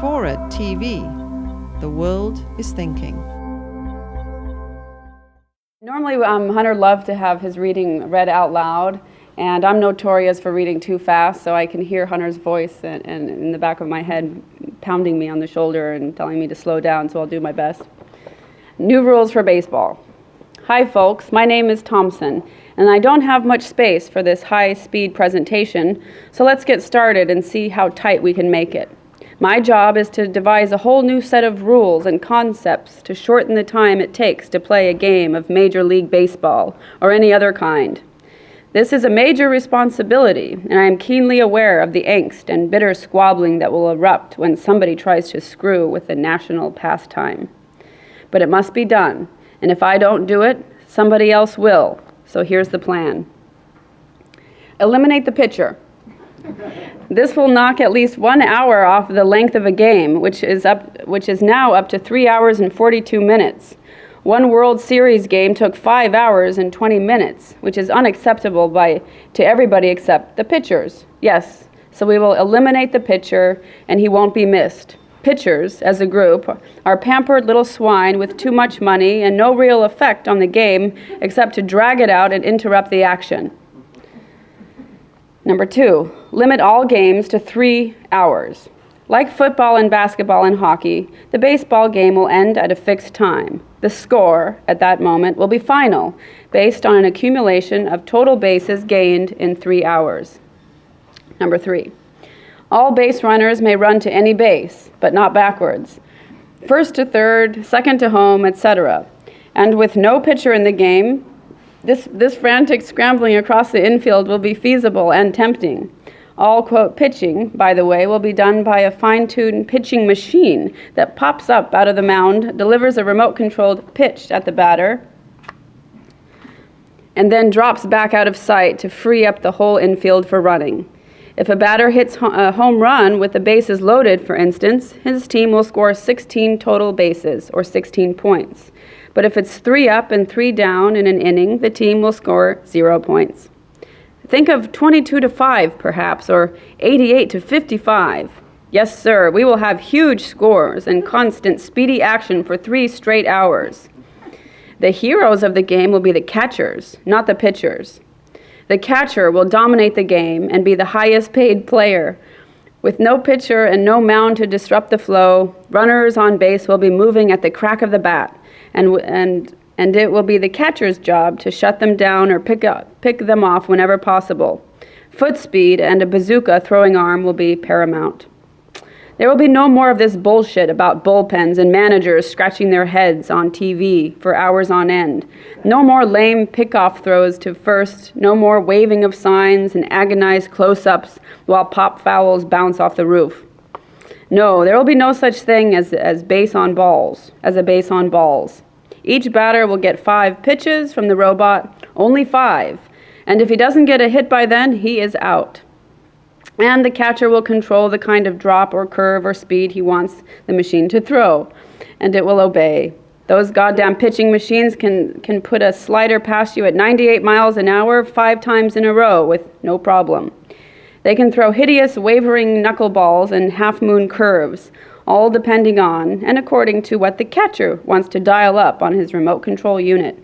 FORA.tv. The world is thinking. Normally, Hunter loved to have his reading read out loud, and I'm notorious for reading too fast, so I can hear Hunter's voice and in the back of my head pounding me on the shoulder and telling me to slow down, so I'll do my best. New rules for baseball. Hi folks, my name is Thompson, and I don't have much space for this high-speed presentation, so let's get started and see how tight we can make it. My job is to devise a whole new set of rules and concepts to shorten the time it takes to play a game of Major League Baseball or any other kind. This is a major responsibility, and I am keenly aware of the angst and bitter squabbling that will erupt when somebody tries to screw with the national pastime. But it must be done, and if I don't do it, somebody else will. So here's the plan. Eliminate the pitcher. This will knock at least 1 hour off the length of a game, which is now up to 3 hours and 42 minutes. One World Series game took 5 hours and 20 minutes, which is unacceptable to everybody except the pitchers. Yes, so we will eliminate the pitcher, and he won't be missed. Pitchers, as a group, are pampered little swine with too much money and no real effect on the game except to drag it out and interrupt the action. Number 2, limit all games to 3 hours. Like football and basketball and hockey, the baseball game will end at a fixed time. The score at that moment will be final, based on an accumulation of total bases gained in 3 hours. Number 3, all base runners may run to any base, but not backwards. First to third, second to home, etc. And with no pitcher in the game, this frantic scrambling across the infield will be feasible and tempting. All, quote, pitching, by the way, will be done by a fine-tuned pitching machine that pops up out of the mound, delivers a remote-controlled pitch at the batter, and then drops back out of sight to free up the whole infield for running. If a batter hits a home run with the bases loaded, for instance, his team will score 16 total bases, or 16 points. But if it's 3 up and 3 down in an inning, the team will score 0 points. Think of 22-5, perhaps, or 88-55. Yes, sir, we will have huge scores and constant speedy action for 3 straight hours. The heroes of the game will be the catchers, not the pitchers. The catcher will dominate the game and be the highest paid player. With no pitcher and no mound to disrupt the flow, runners on base will be moving at the crack of the bat, and it will be the catcher's job to shut them down or pick them off whenever possible. Foot speed and a bazooka throwing arm will be paramount. There will be no more of this bullshit about bullpens and managers scratching their heads on TV for hours on end. No more lame pickoff throws to first. No more waving of signs and agonized close-ups while pop fouls bounce off the roof. No, there will be no such thing as a base on balls. Each batter will get 5 pitches from the robot, only 5. And if he doesn't get a hit by then, he is out. And the catcher will control the kind of drop or curve or speed he wants the machine to throw, and it will obey. Those goddamn pitching machines can put a slider past you at 98 miles an hour 5 times in a row with no problem. They can throw hideous wavering knuckleballs and half-moon curves, all depending on and according to what the catcher wants to dial up on his remote control unit.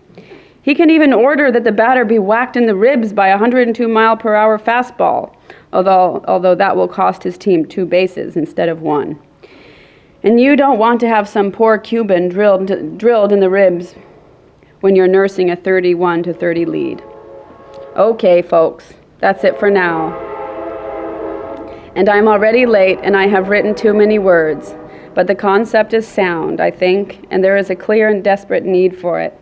He can even order that the batter be whacked in the ribs by a 102-mile-per-hour fastball, although that will cost his team 2 bases instead of 1. And you don't want to have some poor Cuban drilled in the ribs when you're nursing a 31-30 lead. Okay, folks, that's it for now. And I'm already late, and I have written too many words, but the concept is sound, I think, and there is a clear and desperate need for it.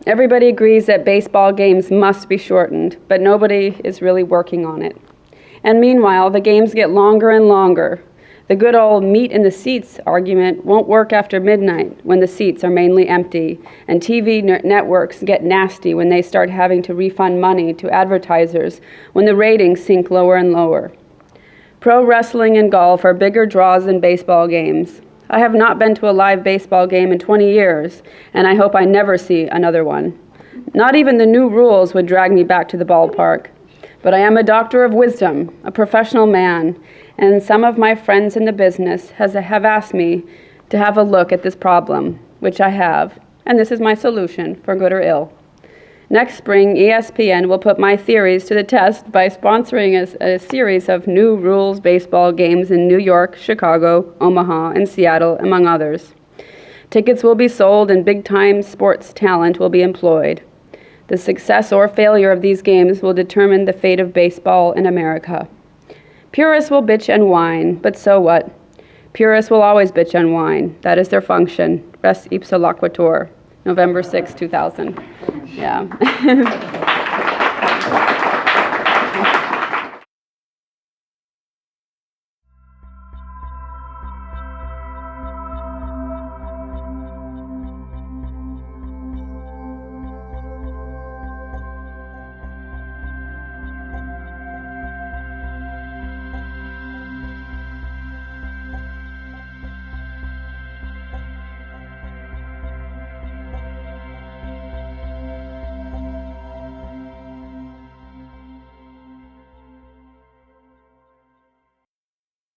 Everybody agrees that baseball games must be shortened, but nobody is really working on it. And meanwhile, the games get longer and longer. The good old meat in the seats argument won't work after midnight when the seats are mainly empty, and TV networks get nasty when they start having to refund money to advertisers when the ratings sink lower and lower. Pro wrestling and golf are bigger draws than baseball games. I have not been to a live baseball game in 20 years, and I hope I never see another one. Not even the new rules would drag me back to the ballpark. But I am a doctor of wisdom, a professional man, and some of my friends in the business have asked me to have a look at this problem, which I have, and this is my solution, for good or ill. Next spring, ESPN will put my theories to the test by sponsoring a series of new rules baseball games in New York, Chicago, Omaha, and Seattle, among others. Tickets will be sold and big-time sports talent will be employed. The success or failure of these games will determine the fate of baseball in America. Purists will bitch and whine, but so what? Purists will always bitch and whine. That is their function. Res ipsa loquitur. November 6, 2000. Yeah.